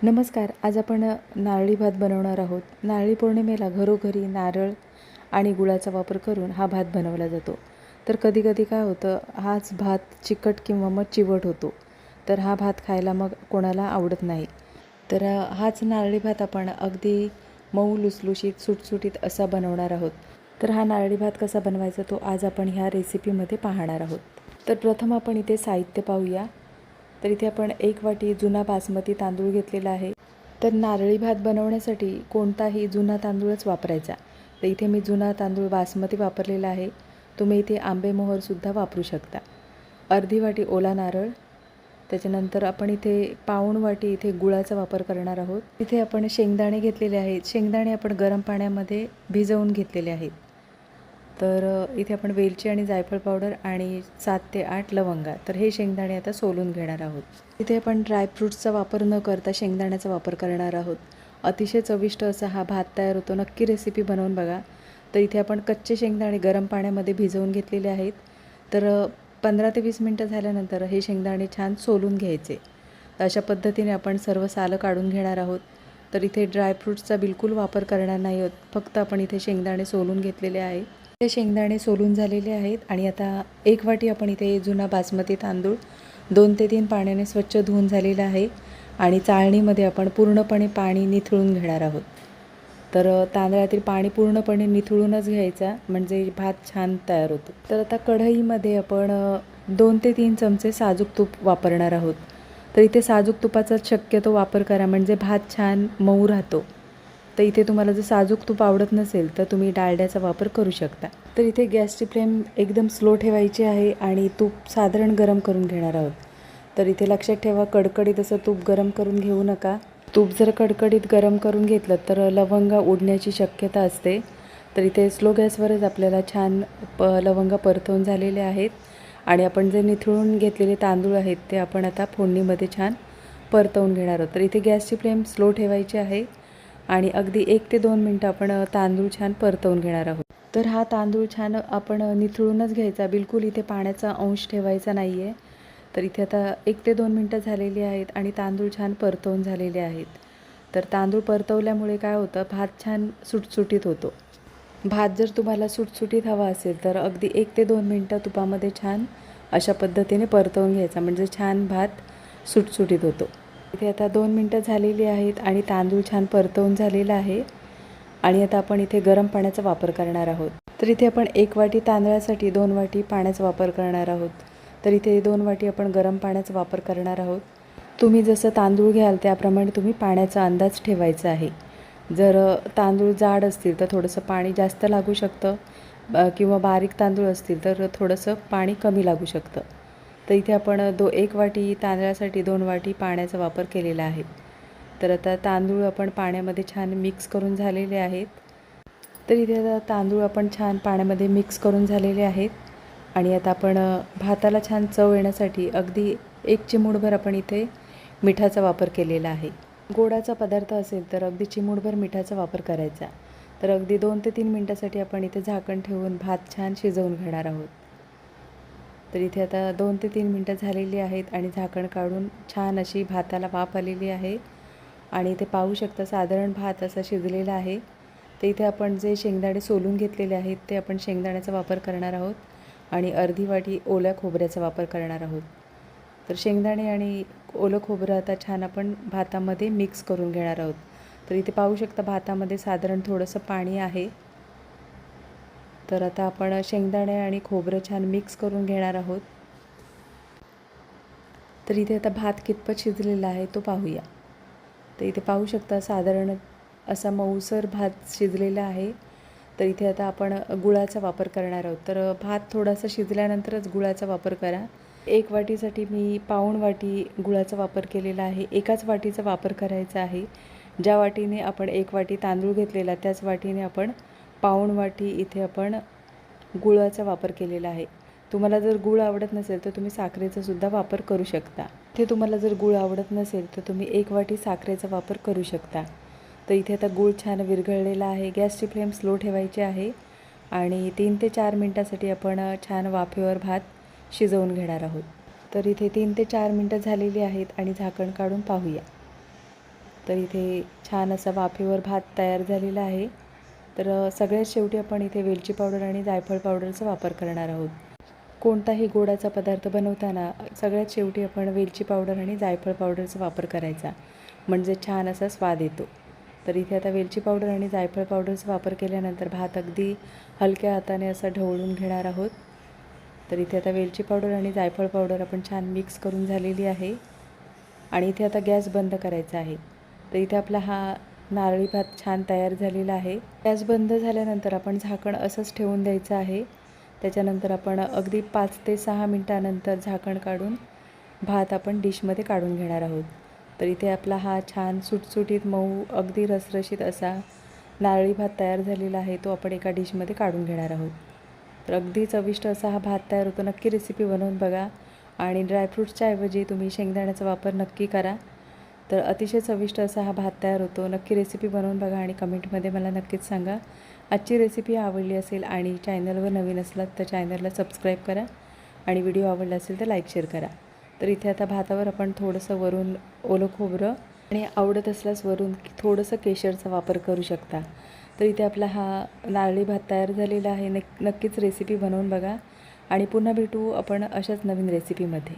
नमस्कार. आज आपण नारळी भात बनवणार आहोत. नारळी पौर्णिमेला घरोघरी नारळ आणि गुळाचा वापर करून हा भात बनवला जातो. तर कधी-कधी काय होतं, हाच भात चिकट किंवा मग चिवट होतो. तर हा भात खायला मग कोणाला आवडत नाही. तर हाच नारळी भात आपण अगदी मऊ लुसलुशीत, सुटसुटीत असा बनवणार आहोत. तर हा नारळी भात कसा बनवायचा तो आज आपण ह्या रेसिपीमध्ये पाहणार आहोत. तर प्रथम आपण इथे साहित्य पाहूया. तर इथे आपण 1 वाटी जुना बासमती तांदूळ घेतलेला आहे. तर नारळी भात बनवण्यासाठी कोणताही जुना तांदूळच वापरायचा. तर इथे मी जुना तांदूळ बासमती वापरलेला आहे. तुम्ही इथे आंबेमोहरसुद्धा वापरू शकता. अर्धी वाटी ओला नारळ, त्याच्यानंतर आपण इथे पाऊण वाटी इथे गुळाचा वापर करणार आहोत. इथे आपण शेंगदाणे घेतलेले आहेत. शेंगदाणे आपण गरम पाण्यामध्ये भिजवून घेतलेले आहेत. तर इथे आपण वेलची आणि जायफळ पावडर आणि 7 ते 8 लवंगा, तर हे शेंगदाणे आता सोलून घेणार आहोत. इथे आपण ड्रायफ्रूट्सचा वापर न करता शेंगदाण्याचा वापर करणार आहोत. अतिशय चविष्ट असा हा भात तयार होतो. नक्की रेसिपी बनवून बघा. तर इथे आपण कच्चे शेंगदाणे गरम पाण्यामध्ये भिजवून घेतलेले आहेत. तर 15 ते 20 मिनटं झाल्यानंतर हे शेंगदाणे छान सोलून घ्यायचे. तर अशा पद्धतीने आपण सर्व सालं काढून घेणार आहोत. तर इथे ड्रायफ्रूट्सचा बिलकुल वापर करणार नाही आहोत. फक्त आपण इथे शेंगदाणे सोलून घेतलेले आहे. हे शेंगदाणे सोलून झालेले आहेत आणि आता 1 वाटी आपण इथे जुना बासमती तांदूळ 2 ते 3 पाण्याने स्वच्छ धुवून झालेला आहे आणि चाळणीमध्ये आपण पूर्णपणे पाणी निथळून घेणार आहोत. तर तांदळातील पाणी पूर्णपणे निथळूनच घ्यायचा, म्हणजे भात छान तयार होतो. तर आता कढईमध्ये आपण 2 ते 3 चमचे साजूक तूप वापरणार आहोत. तर इथे साजूक तुपाचा शक्यतो वापर करा, म्हणजे भात छान मऊ राहतो. तर इथे तुम्हाला जर साजूक तूप आवडत नसेल तर तुम्ही डालड्याचा वापर करू शकता. तर इथे गॅसची फ्लेम एकदम स्लो ठेवायची आहे आणि तूप साधारण गरम करून घेणार आहोत. तर इथे लक्षात ठेवा, कडकडीत असं तूप गरम करून घेऊ नका. तूप जर कडकडीत गरम करून घेतलं तर लवंगा उडण्याची शक्यता असते. तर इथे स्लो गॅसवरच आपल्याला छान लवंगा परतवून झालेले आहेत आणि आपण जे निथळून घेतलेले तांदूळ आहेत ते आपण आता फोडणीमध्ये छान परतवून घेणार आहोत. तर इथे गॅसची फ्लेम स्लो ठेवायची आहे आणि अगदी 1 ते 2 मिनटं आपण तांदूळ छान परतवून घेणार आहोत. तर हा तांदूळ छान आपण निथळूनच घ्यायचा, बिलकुल इथे पाण्याचा अंश ठेवायचा नाही आहे. तर इथे आता 1 ते 2 मिनटं झालेली आहेत आणि तांदूळ छान परतवून झालेले आहेत. तर तांदूळ परतवल्यामुळे काय होतं, भात छान सुटसुटीत होतो. भात जर तुम्हाला सुटसुटीत हवा असेल तर अगदी 1 ते 2 मिनटं तुपामध्ये छान अशा पद्धतीने परतवून घ्यायचा, म्हणजे छान भात सुटसुटीत होतो. इथे आता 2 मिनटं झालेली आहेत आणि तांदूळ छान परतवून झालेला आहे आणि आता आपण इथे गरम पाण्याचा वापर करणार आहोत. तर इथे आपण 1 वाटी तांदळासाठी 2 वाटी पाण्याचा वापर करणार आहोत. तर इथे 2 वाटी आपण गरम पाण्याचा वापर करणार आहोत. तुम्ही जसं तांदूळ घ्याल त्याप्रमाणे तुम्ही पाण्याचा अंदाज ठेवायचा आहे. जर तांदूळ जाड असतील तर थोडंसं पाणी जास्त लागू शकतं किंवा बारीक तांदूळ असतील तर थोडंसं पाणी कमी लागू शकतं. तर इथे आपण 1 वाटी तांदळासाठी 2 वाटी पाण्याचा वापर केलेला आहे. तर आता तांदूळ आपण पाण्यामध्ये छान मिक्स करून झालेले आहेत. तर इथे आता तांदूळ आपण छान पाण्यामध्ये मिक्स करून झालेले आहेत आणि आता आपण भाताला छान चव येण्यासाठी अगदी 1 चिमूटभर आपण इथे मिठाचा वापर केलेला आहे. गोडाचा पदार्थ असेल तर अगदी चिमूटभर मिठाचा वापर करायचा. तर अगदी 2 ते 3 मिनटासाठी आपण इथे झाकण ठेवून भात छान शिजवून घेणार आहोत. तर इथे आता 2 ते 3 मिनटं झालेली आहेत आणि झाकण काढून छान अशी भाताला वाफ आलेली आहे आणि इथे पाहू शकता साधारण भात असा शिजलेला आहे. तर इथे आपण जे शेंगदाणे सोलून घेतलेले आहेत ते आपण शेंगदाण्याचा वापर करणार आहोत आणि अर्धी वाटी ओल्या खोबऱ्याचा वापर करणार आहोत. तर शेंगदाणे आणि ओलं खोबरं आता छान आपण भातामध्ये मिक्स करून घेणार आहोत. तर इथे पाहू शकता भातामध्ये साधारण थोडंसं पाणी आहे. तर आता आपण शेंगदाणे आणि खोबरं छान मिक्स करून घेणार आहोत. तर इथे आता भात कितपत शिजलेला आहे तो पाहूया. तर इथे पाहू शकता साधारण असा मऊसर भात शिजलेला आहे. तर इथे आता आपण गुळाचा वापर करणार आहोत. तर भात थोडासा शिजल्यानंतरच गुळाचा वापर करा. 1 वाटीसाठी मी पाऊण वाटी गुळाचा वापर केलेला आहे. एकाच वाटीचा वापर करायचा आहे. ज्या वाटीने आपण 1 वाटी तांदूळ घेतलेला त्याच वाटीने आपण पाऊण वाटी इथे आपण गुळाचा वापर केलेला आहे. तुम्हाला जर गूळ आवडत नसेल तर तुम्ही साखरेचा सुद्धा वापर करू शकता. इथे तुम्हाला जर गूळ आवडत नसेल तर तुम्ही 1 वाटी साखरेचा वापर करू शकता. तर इथे आता गूळ छान विरघळलेला आहे. गॅसची फ्लेम स्लो ठेवायची आहे आणि 3 ते 4 मिनटासाठी आपण छान वाफेवर भात शिजवून घेणार आहोत. तर इथे 3 ते 4 मिनटं झालेली आहेत आणि झाकण काढून पाहूया. तर इथे छान असा वाफेवर भात तयार झालेला आहे. तर सगळ्यात शेवटी आपण इथे वेलची पावडर आणि जायफळ पावडरचा वापर करणार आहोत. कोणताही गोडाचा पदार्थ बनवताना सगळ्यात शेवटी आपण वेलची पावडर आणि जायफळ पावडरचा वापर करायचा, म्हणजे छान असा स्वाद येतो. तर इथे आता वेलची पावडर आणि जायफळ पावडरचा वापर केल्यानंतर भात अगदी हलक्या हाताने असा ढवळून घेणार आहोत. तर इथे आता वेलची पावडर आणि जायफळ पावडर आपण छान मिक्स करून झालेली आहे आणि इथे आता गॅस बंद करायचा आहे. तर इथे आपला हा नारळी भात छान तयार झालेला आहे. गॅस बंद झाल्यानंतर आपण झाकण असंच ठेवून द्यायचं आहे. त्याच्यानंतर आपण अगदी 5 ते 6 मिनटानंतर झाकण काढून भात आपण डिशमध्ये काढून घेणार आहोत. तर इथे आपला हा छान सुटसुटीत मऊ अगदी रसरशीत असा नारळी भात तयार झालेला आहे, तो आपण एका डिशमध्ये काढून घेणार आहोत. तर अगदी चविष्ट असा हा भात तयार होतो. नक्की रेसिपी बनवून बघा आणि ड्रायफ्रूट्सच्या ऐवजी तुम्ही शेंगदाण्याचा वापर नक्की करा. तर अतिशय चविष्ट असा हा भात तयार होतो. नक्की रेसिपी बनवून बघा आणि कमेंटमध्ये मला नक्कीच सांगा. आजची रेसिपी आवडली असेल आणि चॅनलवर नवीन असलात तर चॅनलला सबस्क्राईब करा आणि व्हिडिओ आवडला असेल तर लाईक शेअर करा. तर इथे आता भातावर आपण थोडंसं वरून ओलं खोबरं आणि आवडत असल्यास वरून थोडंसं केशरचा वापर करू शकता. तर इथे आपला हा नारळी भात तयार झालेला आहे. नक्कीच रेसिपी बनवून बघा आणि पुन्हा भेटू आपण अशाच नवीन रेसिपीमध्ये.